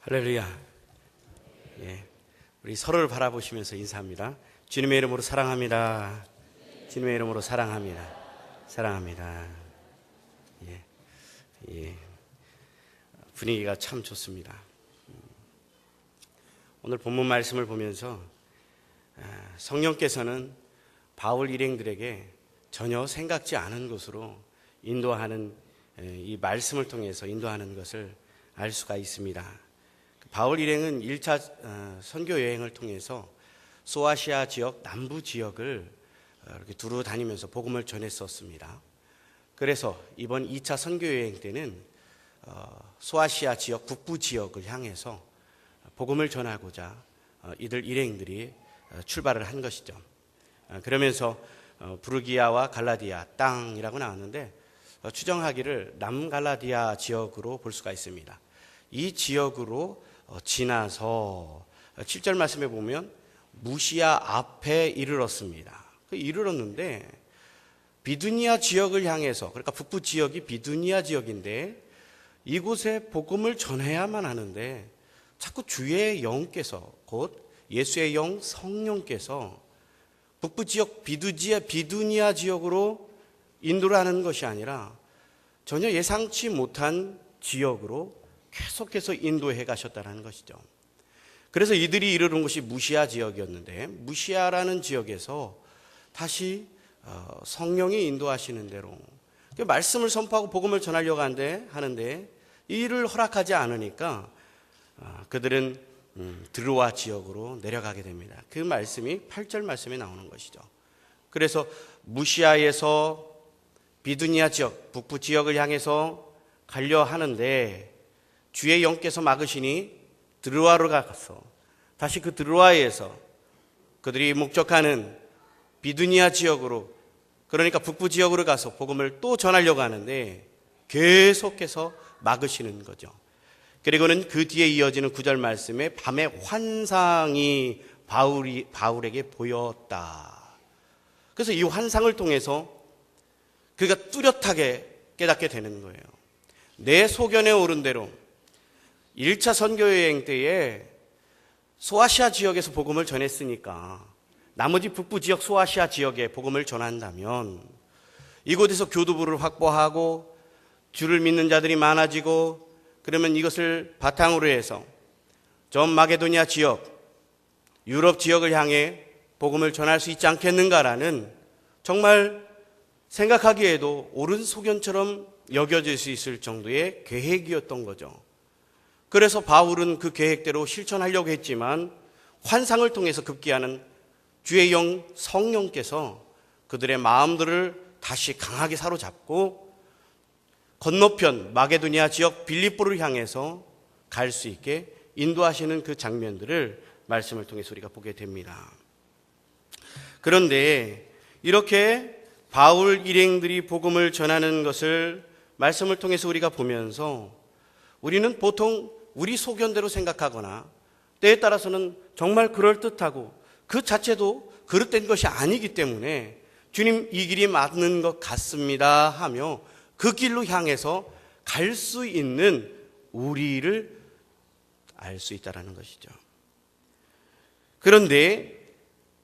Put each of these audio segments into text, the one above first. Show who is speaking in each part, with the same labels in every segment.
Speaker 1: 할렐루야. 예, 우리 서로를 바라보시면서 인사합니다. 주님의 이름으로 사랑합니다. 주님의 이름으로 사랑합니다. 사랑합니다. 예, 분위기가 참 좋습니다. 오늘 본문 말씀을 보면서 성령께서는 바울 일행들에게 전혀 생각지 않은 곳으로 인도하는, 이 말씀을 통해서 인도하는 것을 알 수가 있습니다. 바울 일행은 1차 선교 여행을 통해서 소아시아 지역, 남부 지역을 이렇게 두루 다니면서 복음을 전했었습니다. 그래서 이번 2차 선교 여행 때는 소아시아 지역, 북부 지역을 향해서 복음을 전하고자 이들 일행들이 출발을 한 것이죠. 그러면서 부르기아와 갈라디아 땅이라고 나왔는데 추정하기를 남갈라디아 지역으로 볼 수가 있습니다. 이 지역으로 지나서 7절 말씀에 보면 무시아 앞에 이르렀습니다. 이르렀는데 비두니아 지역을 향해서, 그러니까 북부 지역이 비두니아 지역인데 이곳에 복음을 전해야만 하는데 자꾸 주의 영께서, 곧 예수의 영 성령께서 북부 지역 비두니아 지역으로 인도를 하는 것이 아니라 전혀 예상치 못한 지역으로 계속해서 인도해 가셨다는 것이죠. 그래서 이들이 이르는 곳이 무시아 지역이었는데 무시아라는 지역에서 다시 성령이 인도하시는 대로 말씀을 선포하고 복음을 전하려고 하는데 이를 허락하지 않으니까 그들은 드로아 지역으로 내려가게 됩니다. 그 말씀이 8절 말씀에 나오는 것이죠. 그래서 무시아에서 비두니아 지역, 북부 지역을 향해서 가려 하는데 주의 영께서 막으시니 드로아로 가서 다시 그 드로아에서 그들이 목적하는 비두니아 지역으로, 그러니까 북부 지역으로 가서 복음을 또 전하려고 하는데 계속해서 막으시는 거죠. 그리고는 그 뒤에 이어지는 9절 말씀에 밤에 환상이 바울에게 보였다. 그래서 이 환상을 통해서 그가 뚜렷하게 깨닫게 되는 거예요. 내 소견에 오른 대로 1차 선교여행 때에 소아시아 지역에서 복음을 전했으니까 나머지 북부 지역 소아시아 지역에 복음을 전한다면 이곳에서 교두부를 확보하고 주를 믿는 자들이 많아지고, 그러면 이것을 바탕으로 해서 전 마게도니아 지역, 유럽 지역을 향해 복음을 전할 수 있지 않겠는가라는 정말 생각하기에도 옳은 소견처럼 여겨질 수 있을 정도의 계획이었던 거죠. 그래서 바울은 그 계획대로 실천하려고 했지만 환상을 통해서 급기야는 주의 영 성령께서 그들의 마음들을 다시 강하게 사로잡고 건너편 마게도니아 지역 빌립보를 향해서 갈 수 있게 인도하시는 그 장면들을 말씀을 통해서 우리가 보게 됩니다. 그런데 이렇게 바울 일행들이 복음을 전하는 것을 말씀을 통해서 우리가 보면서 우리는 보통 우리 소견대로 생각하거나 때에 따라서는 정말 그럴듯하고 그 자체도 그릇된 것이 아니기 때문에 주님 이 길이 맞는 것 같습니다 하며 그 길로 향해서 갈 수 있는 우리를 알 수 있다는 것이죠. 그런데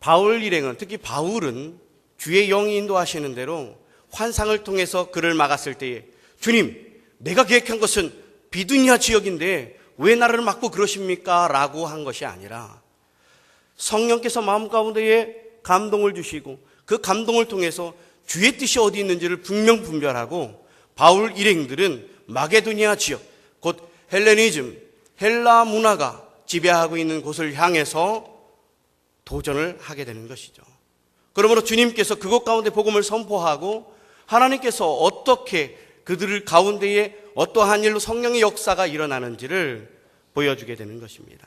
Speaker 1: 바울 일행은, 특히 바울은 주의 영이 인도하시는 대로 환상을 통해서 그를 막았을 때에 주님, 내가 계획한 것은 비두니아 지역인데 왜 나를 막고 그러십니까? 라고 한 것이 아니라 성령께서 마음 가운데에 감동을 주시고 그 감동을 통해서 주의 뜻이 어디 있는지를 분명분별하고 바울 일행들은 마게도니아 지역, 곧 헬레니즘, 헬라 문화가 지배하고 있는 곳을 향해서 도전을 하게 되는 것이죠. 그러므로 주님께서 그곳 가운데 복음을 선포하고 하나님께서 어떻게 그들 가운데에 어떠한 일로 성령의 역사가 일어나는지를 보여주게 되는 것입니다.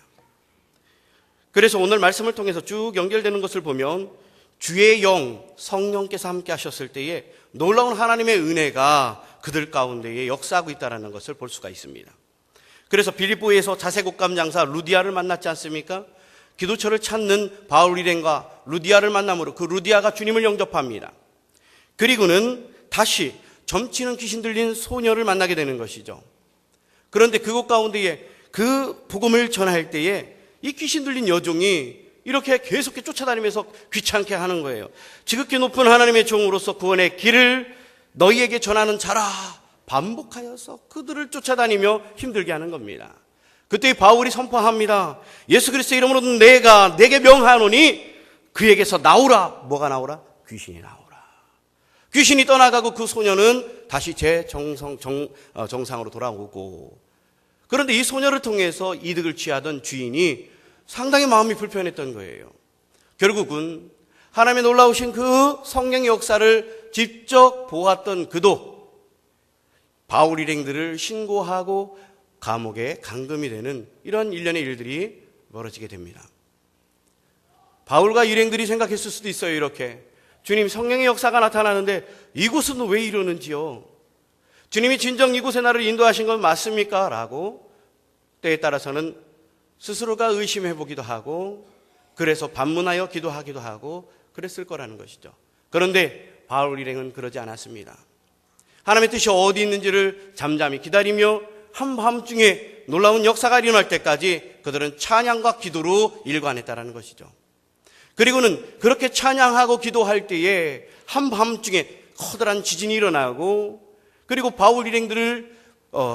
Speaker 1: 그래서 오늘 말씀을 통해서 쭉 연결되는 것을 보면 주의 영 성령께서 함께 하셨을 때에 놀라운 하나님의 은혜가 그들 가운데에 역사하고 있다는 것을 볼 수가 있습니다. 그래서 빌립보에서 자색옷감 장사 루디아를 만났지 않습니까? 기도처를 찾는 바울 일행과 루디아를 만남으로 그 루디아가 주님을 영접합니다. 그리고는 다시 점치는 귀신 들린 소녀를 만나게 되는 것이죠. 그런데 그곳 가운데에 그 복음을 전할 때에 이 귀신 들린 여종이 이렇게 계속 쫓아다니면서 귀찮게 하는 거예요. 지극히 높은 하나님의 종으로서 구원의 길을 너희에게 전하는 자라 반복하여서 그들을 쫓아다니며 힘들게 하는 겁니다. 그때 바울이 선포합니다. 예수 그리스도의 이름으로 내가 내게 명하노니 그에게서 나오라. 뭐가 나오라? 귀신이 나오라. 귀신이 떠나가고 그 소녀는 다시 제 정상으로 돌아오고, 그런데 이 소녀를 통해서 이득을 취하던 주인이 상당히 마음이 불편했던 거예요. 결국은 하나님의 놀라우신 그 성령의 역사를 직접 보았던 그도 바울 일행들을 신고하고 감옥에 감금이 되는 이런 일련의 일들이 벌어지게 됩니다. 바울과 일행들이 생각했을 수도 있어요. 이렇게 주님, 성령의 역사가 나타나는데 이곳은 왜 이러는지요? 주님이 진정 이곳에 나를 인도하신 건 맞습니까? 라고 때에 따라서는 스스로가 의심해 보기도 하고, 그래서 반문하여 기도하기도 하고 그랬을 거라는 것이죠. 그런데 바울 일행은 그러지 않았습니다. 하나님의 뜻이 어디 있는지를 잠잠히 기다리며 한밤중에 놀라운 역사가 일어날 때까지 그들은 찬양과 기도로 일관했다는 것이죠. 그리고는 그렇게 찬양하고 기도할 때에 한밤중에 커다란 지진이 일어나고, 그리고 바울 일행들을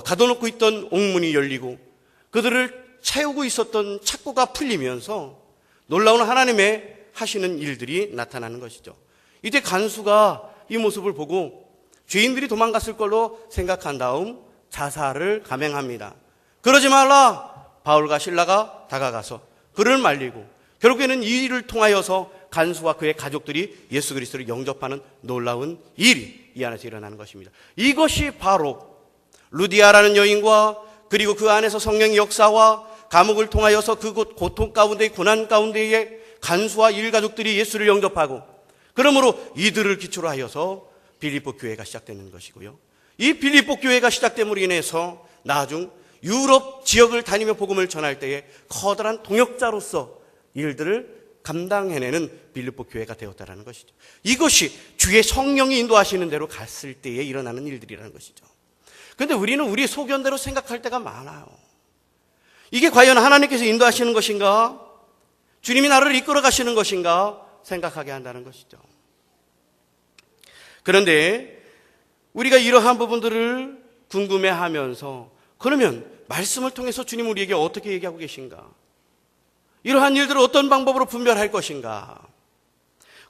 Speaker 1: 가둬놓고 있던 옥문이 열리고 그들을 채우고 있었던 착고가 풀리면서 놀라운 하나님의 하시는 일들이 나타나는 것이죠. 이때 간수가 이 모습을 보고 죄인들이 도망갔을 걸로 생각한 다음 자살을 감행합니다. 그러지 말라. 바울과 실라가 다가가서 그를 말리고, 결국에는 이 일을 통하여서 간수와 그의 가족들이 예수 그리스도를 영접하는 놀라운 일이 이 안에서 일어나는 것입니다. 이것이 바로 루디아라는 여인과 그리고 그 안에서 성령의 역사와 감옥을 통하여서 그곳 고통 가운데, 고난 가운데에 간수와 일가족들이 예수를 영접하고, 그러므로 이들을 기초로 하여서 빌립보 교회가 시작되는 것이고요. 이 빌립보 교회가 시작됨으로 인해서 나중 유럽 지역을 다니며 복음을 전할 때에 커다란 동역자로서 일들을 감당해내는 빌립보 교회가 되었다는 것이죠. 이것이 주의 성령이 인도하시는 대로 갔을 때에 일어나는 일들이라는 것이죠. 그런데 우리는 우리 소견대로 생각할 때가 많아요. 이게 과연 하나님께서 인도하시는 것인가? 주님이 나를 이끌어 가시는 것인가? 생각하게 한다는 것이죠. 그런데 우리가 이러한 부분들을 궁금해하면서, 그러면 말씀을 통해서 주님 우리에게 어떻게 얘기하고 계신가? 이러한 일들을 어떤 방법으로 분별할 것인가?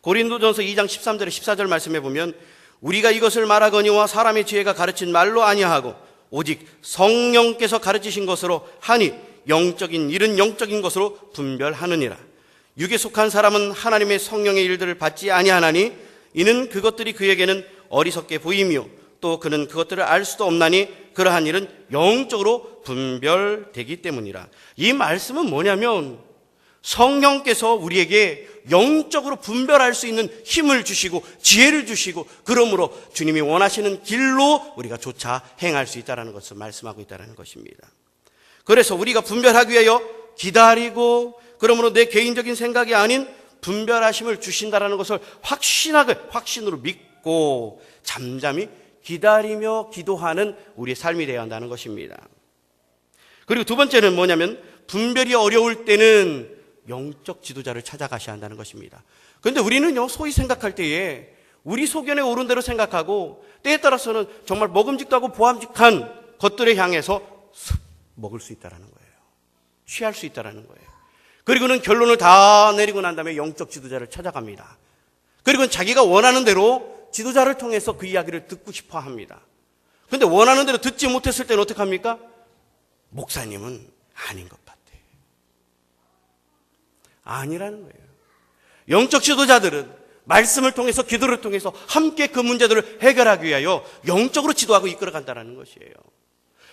Speaker 1: 고린도전서 2장 13절에 14절 말씀해 보면, 우리가 이것을 말하거니와 사람의 지혜가 가르친 말로 아니하고 오직 성령께서 가르치신 것으로 하니 영적인 일은 영적인 것으로 분별하느니라. 육에 속한 사람은 하나님의 성령의 일들을 받지 아니하나니 이는 그것들이 그에게는 어리석게 보이며 또 그는 그것들을 알 수도 없나니 그러한 일은 영적으로 분별되기 때문이라. 이 말씀은 뭐냐면 성령께서 우리에게 영적으로 분별할 수 있는 힘을 주시고 지혜를 주시고, 그러므로 주님이 원하시는 길로 우리가 조차 행할 수 있다는 것을 말씀하고 있다는 것입니다. 그래서 우리가 분별하기 위하여 기다리고, 그러므로 내 개인적인 생각이 아닌 분별하심을 주신다는 것을 확신으로 믿고 잠잠히 기다리며 기도하는 우리의 삶이 되어야 한다는 것입니다. 그리고 두 번째는 뭐냐면, 분별이 어려울 때는 영적 지도자를 찾아가셔야 한다는 것입니다. 그런데 우리는요, 소위 생각할 때에 우리 소견에 옳은 대로 생각하고, 때에 따라서는 정말 먹음직도 하고 보암직한 것들에 향해서 먹을 수 있다는 거예요. 취할 수 있다는 거예요. 그리고는 결론을 다 내리고 난 다음에 영적 지도자를 찾아갑니다. 그리고 자기가 원하는 대로 지도자를 통해서 그 이야기를 듣고 싶어 합니다. 그런데 원하는 대로 듣지 못했을 때는 어떻게 합니까? 목사님은 아닌 것 같아. 아니라는 거예요. 영적 지도자들은 말씀을 통해서, 기도를 통해서 함께 그 문제들을 해결하기 위하여 영적으로 지도하고 이끌어간다는 것이에요.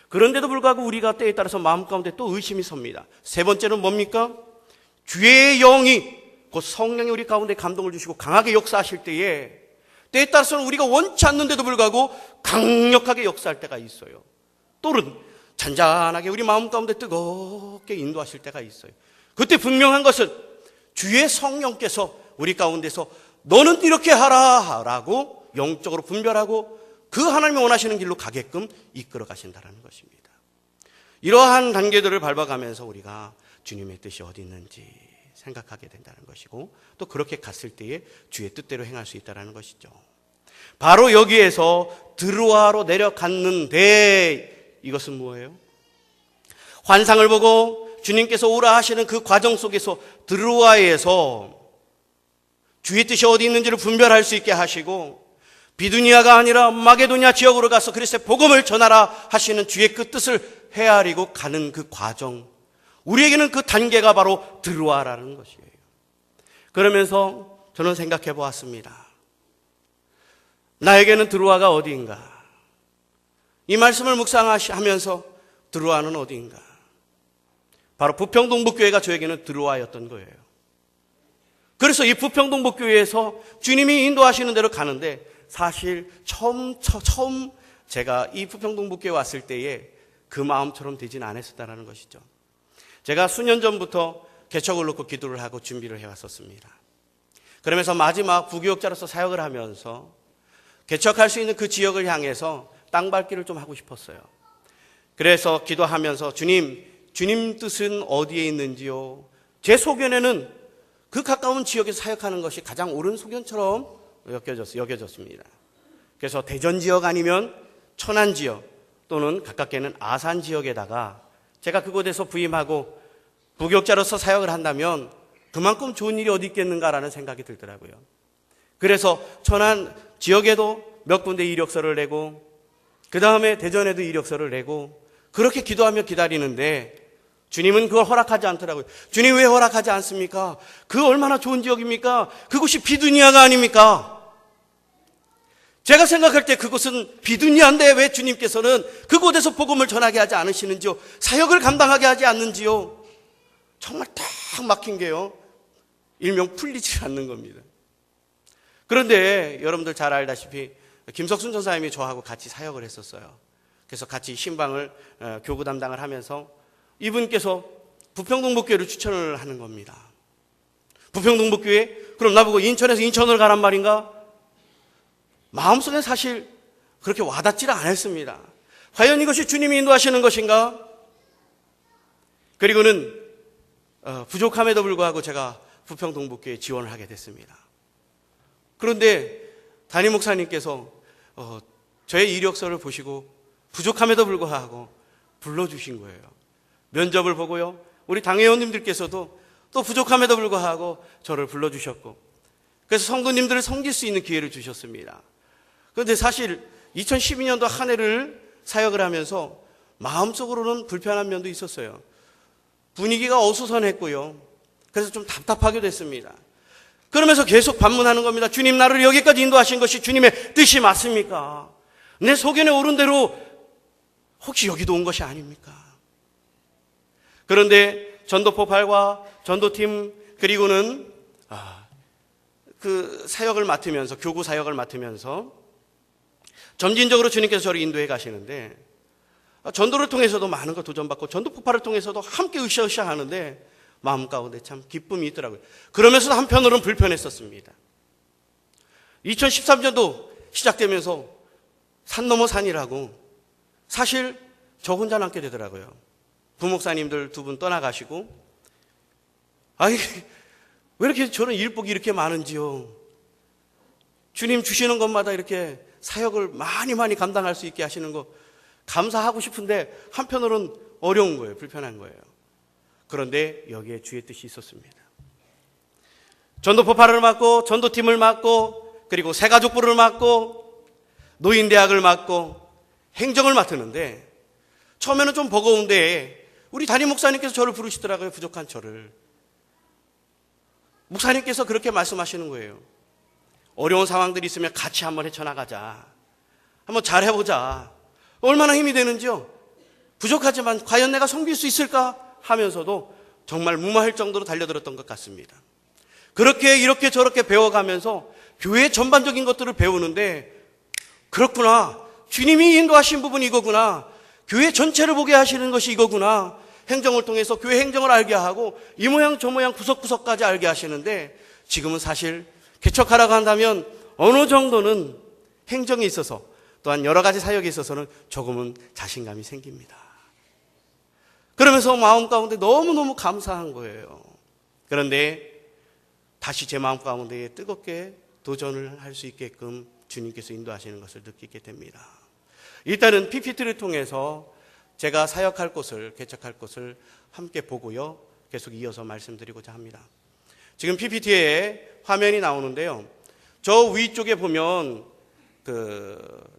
Speaker 1: 그런데도 불구하고 우리가 때에 따라서 마음 가운데 또 의심이 섭니다. 세 번째는 뭡니까? 주의 영이, 곧 성령이 우리 가운데 감동을 주시고 강하게 역사하실 때에 때에 따라서는 우리가 원치 않는데도 불구하고 강력하게 역사할 때가 있어요. 또는 잔잔하게 우리 마음 가운데 뜨겁게 인도하실 때가 있어요. 그때 분명한 것은 주의 성령께서 우리 가운데서 너는 이렇게 하라 라고 영적으로 분별하고 그 하나님이 원하시는 길로 가게끔 이끌어 가신다는 것입니다. 이러한 단계들을 밟아가면서 우리가 주님의 뜻이 어디 있는지 생각하게 된다는 것이고, 또 그렇게 갔을 때에 주의 뜻대로 행할 수 있다는 것이죠. 바로 여기에서 드루아로 내려갔는데, 이것은 뭐예요? 환상을 보고 주님께서 오라 하시는 그 과정 속에서 드루아에서 주의 뜻이 어디 있는지를 분별할 수 있게 하시고, 비두니아가 아니라 마게도냐 지역으로 가서 그리스도의 복음을 전하라 하시는 주의 그 뜻을 헤아리고 가는 그 과정, 우리에게는 그 단계가 바로 드루아라는 것이에요. 그러면서 저는 생각해 보았습니다. 나에게는 드루아가 어디인가? 이 말씀을 묵상하면서 드루아는 어디인가? 바로 부평동북교회가 저에게는 드루아였던 거예요. 그래서 이 부평동북교회에서 주님이 인도하시는 대로 가는데, 사실 처음 제가 이 부평동북교회 왔을 때에 그 마음처럼 되진 않았었다는 것이죠. 제가 수년 전부터 개척을 놓고 기도를 하고 준비를 해왔었습니다. 그러면서 마지막 부교역자로서 사역을 하면서 개척할 수 있는 그 지역을 향해서 땅 밟기를 좀 하고 싶었어요. 그래서 기도하면서 주님 뜻은 어디에 있는지요? 제 소견에는 그 가까운 지역에서 사역하는 것이 가장 옳은 소견처럼 여겨졌습니다. 그래서 대전 지역 아니면 천안 지역, 또는 가깝게는 아산 지역에다가 제가 그곳에서 부임하고 부교역자로서 사역을 한다면 그만큼 좋은 일이 어디 있겠는가라는 생각이 들더라고요. 그래서 천안 지역에도 몇 군데 이력서를 내고, 그 다음에 대전에도 이력서를 내고, 그렇게 기도하며 기다리는데 주님은 그걸 허락하지 않더라고요. 주님 왜 허락하지 않습니까? 그 얼마나 좋은 지역입니까? 그곳이 비두니아가 아닙니까? 제가 생각할 때 그곳은 비두니아인데 왜 주님께서는 그곳에서 복음을 전하게 하지 않으시는지요? 사역을 감당하게 하지 않는지요? 정말 딱 막힌 게요, 일명 풀리지 않는 겁니다. 그런데 여러분들 잘 알다시피 김석순 전사님이 저하고 같이 사역을 했었어요. 그래서 같이 신방을 교구 담당을 하면서 이분께서 부평동북교회를 추천을 하는 겁니다. 부평동북교회? 그럼 나보고 인천에서 인천으로 가란 말인가? 마음속에 사실 그렇게 와닿지를 않았습니다. 과연 이것이 주님이 인도하시는 것인가? 그리고는 부족함에도 불구하고 제가 부평동북교회에 지원을 하게 됐습니다. 그런데 담임 목사님께서 저의 이력서를 보시고 부족함에도 불구하고 불러주신 거예요. 면접을 보고요, 우리 당회원님들께서도 또 부족함에도 불구하고 저를 불러주셨고, 그래서 성도님들을 섬길 수 있는 기회를 주셨습니다. 그런데 사실 2012년도 한 해를 사역을 하면서 마음속으로는 불편한 면도 있었어요. 분위기가 어수선했고요. 그래서 좀 답답하게 됐습니다. 그러면서 계속 반문하는 겁니다. 주님, 나를 여기까지 인도하신 것이 주님의 뜻이 맞습니까? 내 소견에 오른 대로 혹시 여기도 온 것이 아닙니까? 그런데 전도포팔과 전도팀, 그리고는 그 사역을 맡으면서, 교구 사역을 맡으면서 점진적으로 주님께서 저를 인도해 가시는데, 전도를 통해서도 많은 걸 도전받고 전도포팔을 통해서도 함께 으쌰으쌰 하는데 마음 가운데 참 기쁨이 있더라고요. 그러면서도 한편으로는 불편했었습니다. 2013년도 시작되면서 산 넘어 산이라고 사실 저 혼자 남게 되더라고요. 부목사님들 두 분 떠나가시고, 아니 왜 이렇게 저는 일복이 이렇게 많은지요. 주님 주시는 것마다 이렇게 사역을 많이 감당할 수 있게 하시는 거 감사하고 싶은데 한편으로는 어려운 거예요. 불편한 거예요. 그런데 여기에 주의 뜻이 있었습니다. 전도포팔을 맡고 전도팀을 맡고 그리고 새가족부를 맡고 노인대학을 맡고 행정을 맡았는데, 처음에는 좀 버거운데 우리 담임 목사님께서 저를 부르시더라고요. 부족한 저를. 목사님께서 그렇게 말씀하시는 거예요. 어려운 상황들이 있으면 같이 한번 헤쳐나가자. 한번 잘해보자. 얼마나 힘이 되는지요. 부족하지만 과연 내가 섬길 수 있을까 하면서도 정말 무마할 정도로 달려들었던 것 같습니다. 그렇게 이렇게 저렇게 배워가면서 교회 전반적인 것들을 배우는데, 그렇구나, 주님이 인도하신 부분이 이거구나, 교회 전체를 보게 하시는 것이 이거구나, 행정을 통해서 교회 행정을 알게 하고 이 모양 저 모양 구석구석까지 알게 하시는데, 지금은 사실 개척하라고 한다면 어느 정도는 행정에 있어서 또한 여러 가지 사역에 있어서는 조금은 자신감이 생깁니다. 그러면서 마음 가운데 너무너무 감사한 거예요. 그런데 다시 제 마음 가운데 뜨겁게 도전을 할 수 있게끔 주님께서 인도하시는 것을 느끼게 됩니다. 일단은 PPT를 통해서 제가 사역할 곳을, 개척할 곳을 함께 보고요. 계속 이어서 말씀드리고자 합니다. 지금 PPT에 화면이 나오는데요. 저 위쪽에 보면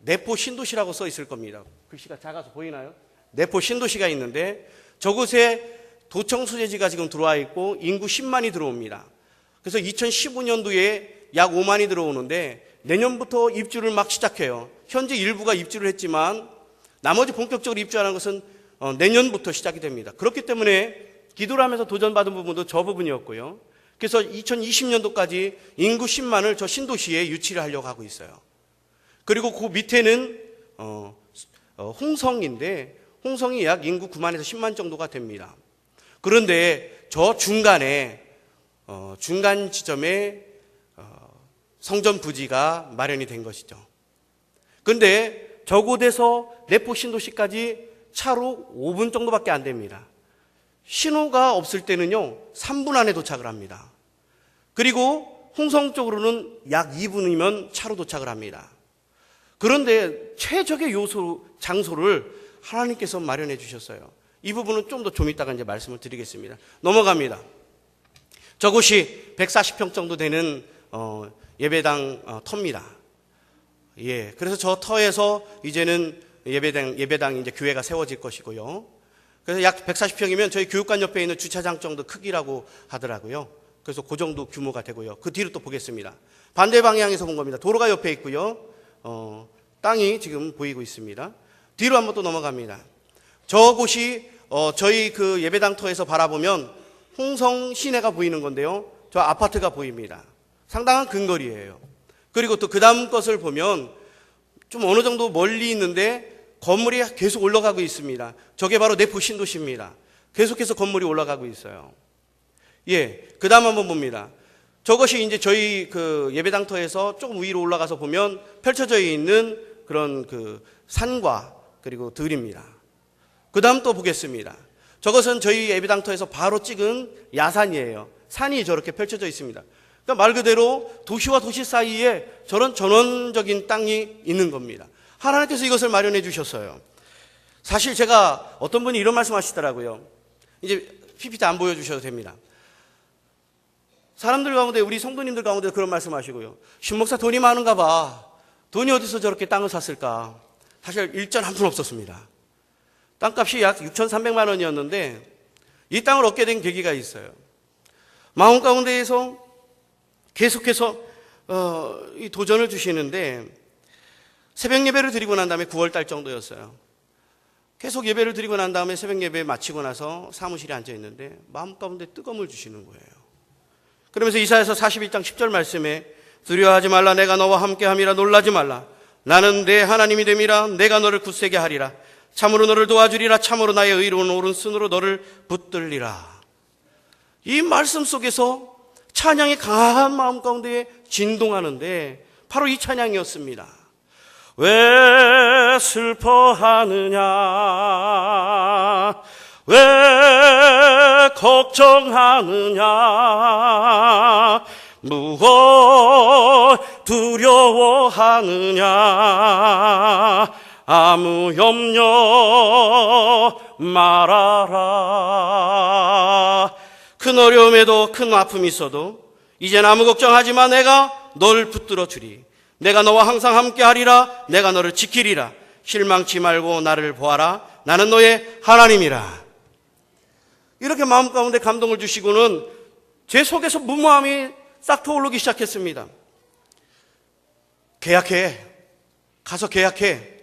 Speaker 1: 내포 신도시라고 써 있을 겁니다. 글씨가 작아서 보이나요? 내포 신도시가 있는데 저곳에 도청 수재지가 지금 들어와 있고 인구 10만이 들어옵니다. 그래서 2015년도에 약 5만이 들어오는데 내년부터 입주를 막 시작해요. 현재 일부가 입주를 했지만 나머지 본격적으로 입주하는 것은 내년부터 시작이 됩니다. 그렇기 때문에 기도를 하면서 도전받은 부분도 저 부분이었고요. 그래서 2020년도까지 인구 10만을 저 신도시에 유치를 하려고 하고 있어요. 그리고 그 밑에는 홍성인데 홍성이 약 인구 9만에서 10만 정도가 됩니다. 그런데 저 중간에 중간 지점에 성전 부지가 마련이 된 것이죠. 그런데 저곳에서 내포 신도시까지 차로 5분 정도밖에 안 됩니다. 신호가 없을 때는요 3분 안에 도착을 합니다. 그리고 홍성 쪽으로는 약 2분이면 차로 도착을 합니다. 그런데 최적의 장소를 하나님께서 마련해 주셨어요. 이 부분은 좀 이따가 이제 말씀을 드리겠습니다. 넘어갑니다. 저곳이 140평 정도 되는 예배당 터입니다. 예, 그래서 저 터에서 이제는 예배당 이제 교회가 세워질 것이고요. 그래서 약 140평이면 저희 교육관 옆에 있는 주차장 정도 크기라고 하더라고요. 그래서 그 정도 규모가 되고요. 그 뒤로 또 보겠습니다. 반대 방향에서 본 겁니다. 도로가 옆에 있고요. 땅이 지금 보이고 있습니다. 뒤로 한번 또 넘어갑니다. 저곳이 저희 그 예배당 터에서 바라보면 홍성 시내가 보이는 건데요. 저 아파트가 보입니다. 상당한 근거리예요. 그리고 또 그 다음 것을 보면 좀 어느 정도 멀리 있는데 건물이 계속 올라가고 있습니다. 저게 바로 내포 신도시입니다. 계속해서 건물이 올라가고 있어요. 예, 그 다음 한번 봅니다. 저것이 이제 저희 그 예배당터에서 조금 위로 올라가서 보면 펼쳐져 있는 그런 그 산과 그리고 들입니다. 그 다음 또 보겠습니다. 저것은 저희 예배당터에서 바로 찍은 야산이에요. 산이 저렇게 펼쳐져 있습니다. 그러니까 말 그대로 도시와 도시 사이에 저런 전원적인 땅이 있는 겁니다. 하나님께서 이것을 마련해 주셨어요. 사실 제가 어떤 분이 이런 말씀 하시더라고요. 이제 PPT 안 보여주셔도 됩니다. 사람들 가운데, 우리 성도님들 가운데 그런 말씀 하시고요. 신 목사 돈이 많은가 봐. 돈이 어디서 저렇게 땅을 샀을까? 사실 일전 한 푼 없었습니다. 땅값이 약 6,300만 원이었는데 이 땅을 얻게 된 계기가 있어요. 마음 가운데에서 계속해서 이 도전을 주시는데 새벽 예배를 드리고 난 다음에 9월달 정도였어요. 계속 예배를 드리고 난 다음에 새벽 예배 마치고 나서 사무실에 앉아 있는데 마음 가운데 뜨거움을 주시는 거예요. 그러면서 이사야서 41장 10절 말씀에 두려워하지 말라. 내가 너와 함께함이라. 놀라지 말라. 나는 내 하나님이 됨이라. 내가 너를 굳세게 하리라. 참으로 너를 도와주리라. 참으로 나의 의로운 오른손으로 너를 붙들리라. 이 말씀 속에서 찬양이 강한 마음 가운데 진동하는데 바로 이 찬양이었습니다. 왜 슬퍼하느냐? 왜 걱정하느냐? 무엇 두려워하느냐? 아무 염려 말아라. 큰 어려움에도 큰 아픔이 있어도 이젠 아무 걱정하지 마. 내가 널 붙들어 주리. 내가 너와 항상 함께 하리라. 내가 너를 지키리라. 실망치 말고 나를 보아라. 나는 너의 하나님이라. 이렇게 마음 가운데 감동을 주시고는 제 속에서 무모함이 싹 터오르기 시작했습니다. 계약해. 가서 계약해.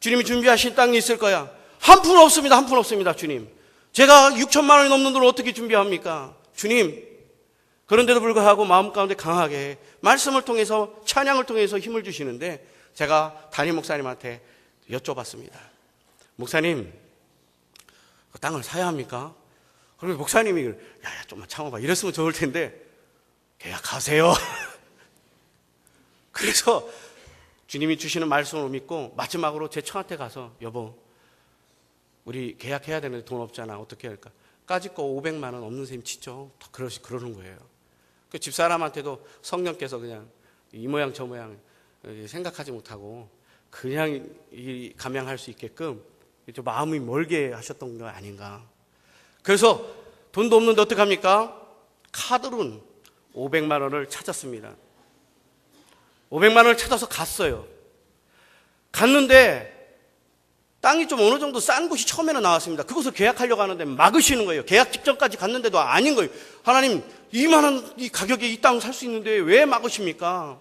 Speaker 1: 주님이 준비하신 땅이 있을 거야. 한 푼 없습니다. 한 푼 없습니다. 주님. 제가 6천만 원이 넘는 돈을 어떻게 준비합니까? 주님. 그런데도 불구하고 마음 가운데 강하게 말씀을 통해서, 찬양을 통해서 힘을 주시는데 제가 담임 목사님한테 여쭤봤습니다. 목사님, 그 땅을 사야 합니까? 그러면 목사님이 야야 좀만 참아봐. 이랬으면 좋을 텐데 계약하세요. 그래서 주님이 주시는 말씀을 믿고 마지막으로 제 처한테 가서 여보, 우리 계약해야 되는데 돈 없잖아. 어떻게 할까? 까짓 거 500만 원 없는 셈 치죠. 그러는 거예요. 그 집사람한테도 성령께서 그냥 이 모양 저 모양 생각하지 못하고 그냥 감양할 수 있게끔 좀 마음이 멀게 하셨던 거 아닌가. 그래서 돈도 없는데 어떡합니까? 카드론 500만 원을 찾았습니다. 500만 원을 찾아서 갔어요. 갔는데 땅이 좀 어느 정도 싼 곳이 처음에는 나왔습니다. 그것을 계약하려고 하는데 막으시는 거예요. 계약 직전까지 갔는데도 아닌 거예요. 하나님, 이만한 이 가격에 이 땅을 살 수 있는데 왜 막으십니까?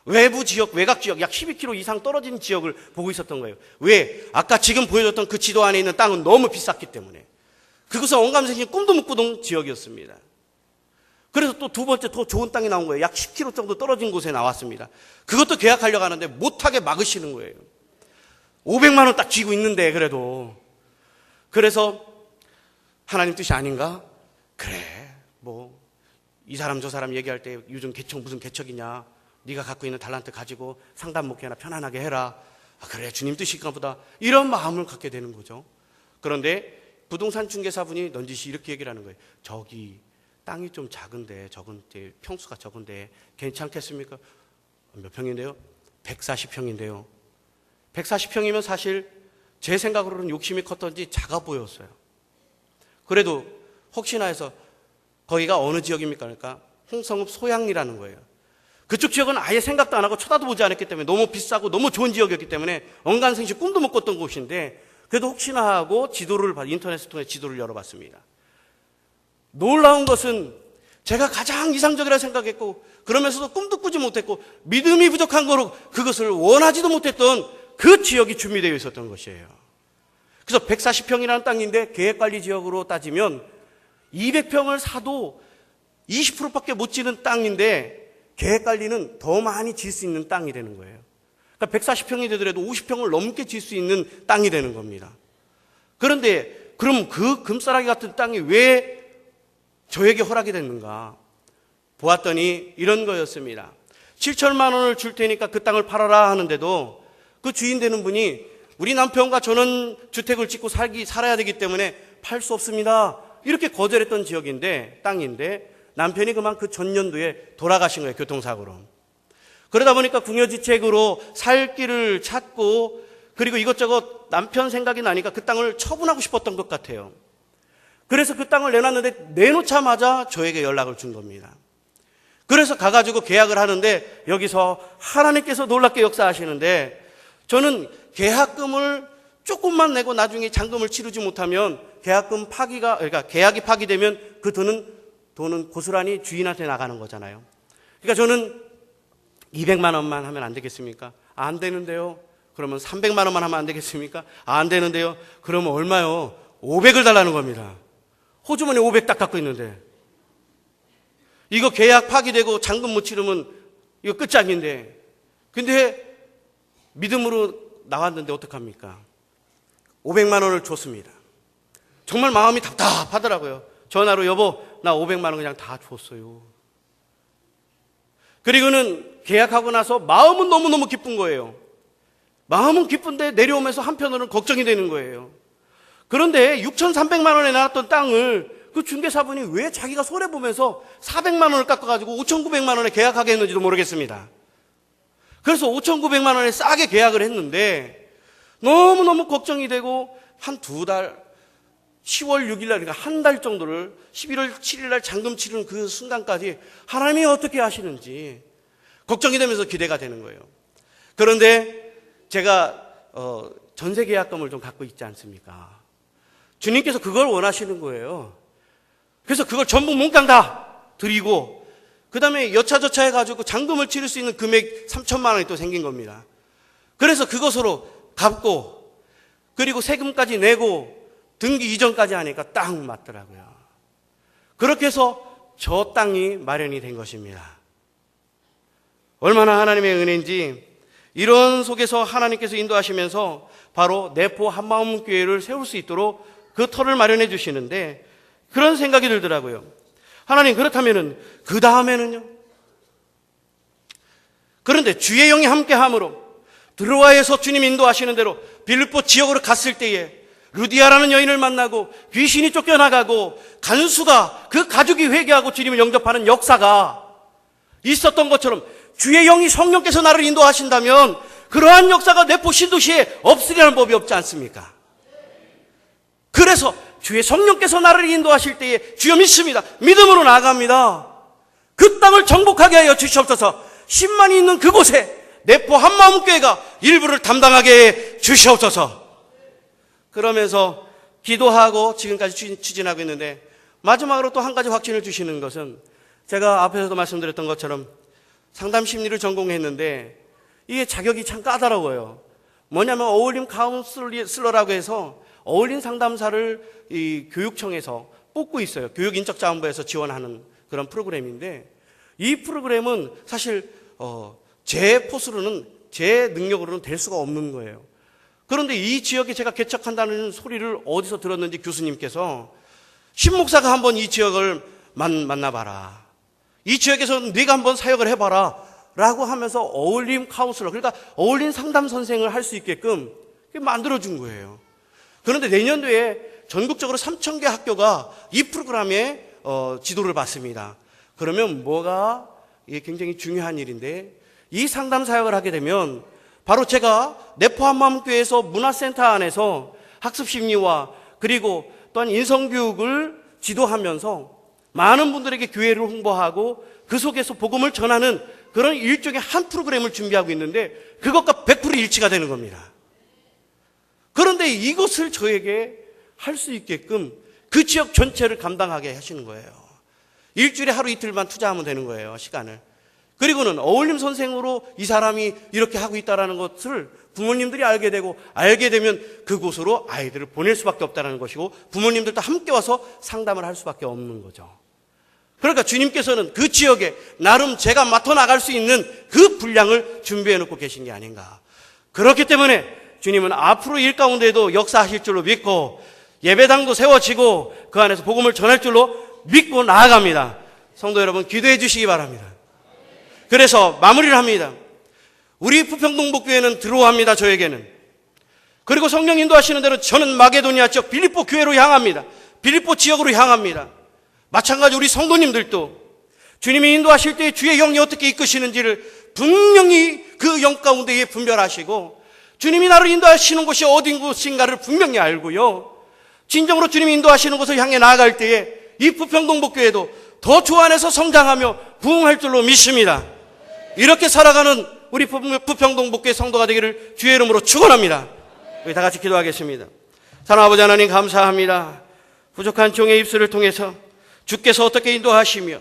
Speaker 1: 외부 지역, 외곽 지역, 약 12km 이상 떨어진 지역을 보고 있었던 거예요. 왜? 아까 지금 보여줬던 그 지도 안에 있는 땅은 너무 비쌌기 때문에. 그것은 언감생신 꿈도 못 꾸던 지역이었습니다. 그래서 또 두 번째 더 좋은 땅이 나온 거예요. 약 10km 정도 떨어진 곳에 나왔습니다. 그것도 계약하려고 하는데 못하게 막으시는 거예요. 500만 원 딱 쥐고 있는데 그래도. 그래서 하나님 뜻이 아닌가? 그래, 뭐 이 사람 저 사람 얘기할 때 요즘 개척 무슨 개척이냐? 네가 갖고 있는 달란트 가지고 상담 목회나 편안하게 해라. 아, 그래, 주님 뜻인가 보다. 이런 마음을 갖게 되는 거죠. 그런데 부동산 중개사분이 넌지시 이렇게 얘기를 하는 거예요. 저기 땅이 좀 작은데, 적은데, 평수가 적은데 괜찮겠습니까? 몇 평인데요? 140평인데요. 140평이면 사실 제 생각으로는 욕심이 컸던지 작아 보였어요. 그래도 혹시나 해서 거기가 어느 지역입니까? 그러니까 홍성읍 소양리라는 거예요. 그쪽 지역은 아예 생각도 안 하고 쳐다도 보지 않았기 때문에 너무 비싸고 너무 좋은 지역이었기 때문에 언간생시 꿈도 못 꿨던 곳인데 그래도 혹시나 하고 인터넷을 통해 지도를 열어봤습니다. 놀라운 것은 제가 가장 이상적이라 생각했고 그러면서도 꿈도 꾸지 못했고 믿음이 부족한 거로 그것을 원하지도 못했던 그 지역이 준비되어 있었던 것이에요. 그래서 140평이라는 땅인데 계획관리지역으로 따지면 200평을 사도 20%밖에 못 지는 땅인데 계획관리는 더 많이 질 수 있는 땅이 되는 거예요. 그러니까 140평이 되더라도 50평을 넘게 질 수 있는 땅이 되는 겁니다. 그런데 그럼 그 금싸라기 같은 땅이 왜 저에게 허락이 됐는가? 보았더니 이런 거였습니다. 7천만 원을 줄 테니까 그 땅을 팔아라 하는데도 그 주인 되는 분이 우리 남편과 저는 주택을 짓고 살아야 되기 때문에 팔 수 없습니다. 이렇게 거절했던 땅인데 남편이 그 전년도에 돌아가신 거예요. 교통사고로. 그러다 보니까 궁여지책으로 살 길을 찾고 그리고 이것저것 남편 생각이 나니까 그 땅을 처분하고 싶었던 것 같아요. 그래서 그 땅을 내놨는데 내놓자마자 저에게 연락을 준 겁니다. 그래서 가가지고 계약을 하는데 여기서 하나님께서 놀랍게 역사하시는데 저는 계약금을 조금만 내고 나중에 잔금을 치르지 못하면 그러니까 계약이 파기되면 그 돈은 고스란히 주인한테 나가는 거잖아요. 그러니까 저는 200만 원만 하면 안 되겠습니까? 안 되는데요. 그러면 300만 원만 하면 안 되겠습니까? 안 되는데요. 그러면 얼마요? 500을 달라는 겁니다. 호주머니 500 딱 갖고 있는데 이거 계약 파기되고 잔금 못 치르면 이거 끝장인데 근데 믿음으로 나왔는데 어떡합니까? 500만 원을 줬습니다. 정말 마음이 답답하더라고요. 전화로 여보 나 500만 원 그냥 다 줬어요. 그리고는 계약하고 나서 마음은 너무너무 기쁜 거예요. 마음은 기쁜데 내려오면서 한편으로는 걱정이 되는 거예요. 그런데 6,300만 원에 나왔던 땅을 그 중개사분이 왜 자기가 손해보면서 400만 원을 깎아가지고 5,900만 원에 계약하게 했는지도 모르겠습니다. 그래서 5,900만 원에 싸게 계약을 했는데 너무너무 걱정이 되고 한 2달 10월 6일 날 그러니까 한 달 정도를 11월 7일 날 잔금 치르는 그 순간까지 하나님이 어떻게 하시는지 걱정이 되면서 기대가 되는 거예요. 그런데 제가 전세 계약금을 좀 갖고 있지 않습니까? 주님께서 그걸 원하시는 거예요. 그래서 그걸 전부 몽땅 다 드리고 그 다음에 여차저차 해가지고 잔금을 치를 수 있는 금액 3천만 원이 또 생긴 겁니다. 그래서 그것으로 갚고 그리고 세금까지 내고 등기 이전까지 하니까 딱 맞더라고요. 그렇게 해서 저 땅이 마련이 된 것입니다. 얼마나 하나님의 은혜인지 이런 속에서 하나님께서 인도하시면서 바로 내포 한마음 교회를 세울 수 있도록 그 터를 마련해 주시는데 그런 생각이 들더라고요. 하나님 그렇다면은 그 다음에는요? 그런데 주의 영이 함께함으로 드로아에서 주님 인도하시는 대로 빌립보 지역으로 갔을 때에 루디아라는 여인을 만나고 귀신이 쫓겨나가고 간수가 그 가족이 회개하고 주님을 영접하는 역사가 있었던 것처럼 주의 영이 성령께서 나를 인도하신다면 그러한 역사가 내포 신도시에 없으리라는 법이 없지 않습니까? 그래서 주의 성령께서 나를 인도하실 때에 주여 믿습니다. 믿음으로 나아갑니다. 그 땅을 정복하게 하여 주시옵소서. 10만이 있는 그곳에 내포 한마음교회가 일부를 담당하게 해 주시옵소서. 그러면서 기도하고 지금까지 추진하고 있는데 마지막으로 또 한 가지 확신을 주시는 것은 제가 앞에서도 말씀드렸던 것처럼 상담 심리를 전공했는데 이게 자격이 참 까다로워요. 뭐냐면 어울림 카운슬러라고 해서 어울림 상담사를 이 교육청에서 뽑고 있어요. 교육인적자원부에서 지원하는 그런 프로그램인데 이 프로그램은 사실 제 포스로는 제 능력으로는 될 수가 없는 거예요. 그런데 이 지역에 제가 개척한다는 소리를 어디서 들었는지 교수님께서 신목사가 한번 이 지역을 만나봐라. 이 지역에서 네가 한번 사역을 해봐라 라고 하면서 어울림 카운슬러, 그러니까 어울림 상담 선생을 할 수 있게끔 만들어준 거예요. 그런데 내년도에 전국적으로 3,000개 학교가 이 프로그램에 지도를 받습니다. 그러면 뭐가 이게 굉장히 중요한 일인데 이 상담 사역을 하게 되면 바로 제가 내포 한마음교회에서 문화센터 안에서 학습심리와 그리고 또한 인성교육을 지도하면서 많은 분들에게 교회를 홍보하고 그 속에서 복음을 전하는 그런 일종의 한 프로그램을 준비하고 있는데 그것과 100% 일치가 되는 겁니다. 그런데 이것을 저에게 할 수 있게끔 그 지역 전체를 감당하게 하시는 거예요. 일주일에 하루 이틀만 투자하면 되는 거예요, 시간을. 그리고는 어울림 선생으로 이 사람이 이렇게 하고 있다는 것을 부모님들이 알게 되고 알게 되면 그곳으로 아이들을 보낼 수밖에 없다는 것이고 부모님들도 함께 와서 상담을 할 수밖에 없는 거죠. 그러니까 주님께서는 그 지역에 나름 제가 맡아나갈 수 있는 그 분량을 준비해 놓고 계신 게 아닌가. 그렇기 때문에 주님은 앞으로 일 가운데도 역사하실 줄로 믿고 예배당도 세워지고 그 안에서 복음을 전할 줄로 믿고 나아갑니다. 성도 여러분 기도해 주시기 바랍니다. 그래서 마무리를 합니다. 우리 부평동복교회는 들어옵니다. 저에게는. 그리고 성령 인도하시는 대로 저는 마게도니아 지역 빌립보 교회로 향합니다. 빌립보 지역으로 향합니다. 마찬가지 우리 성도님들도 주님이 인도하실 때 주의 영이 어떻게 이끄시는지를 분명히 그 영 가운데에 분별하시고 주님이 나를 인도하시는 곳이 어딘 곳인가를 분명히 알고요. 진정으로 주님이 인도하시는 곳을 향해 나아갈 때에 이 부평동복교회도 더 주 안에서 성장하며 부흥할 줄로 믿습니다. 이렇게 살아가는 우리 부평동복교회 성도가 되기를 주의 이름으로 축원합니다. 우리 다 같이 기도하겠습니다. 사랑하는 아버지 하나님 감사합니다. 부족한 종의 입술을 통해서 주께서 어떻게 인도하시며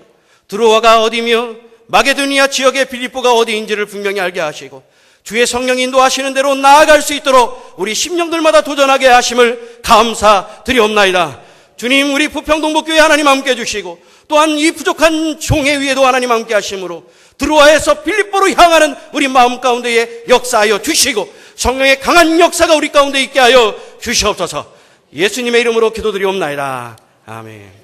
Speaker 1: 드로아가 어디며 마게도니아 지역의 빌립보가 어디인지를 분명히 알게 하시고 주의 성령 인도하시는 대로 나아갈 수 있도록 우리 심령들마다 도전하게 하심을 감사드리옵나이다. 주님 우리 부평동복교회 하나님 함께 해주시고 또한 이 부족한 종의 위에도 하나님 함께 하심으로 드로아에서 빌립보로 향하는 우리 마음 가운데에 역사하여 주시고 성령의 강한 역사가 우리 가운데 있게 하여 주시옵소서. 예수님의 이름으로 기도드리옵나이다. 아멘.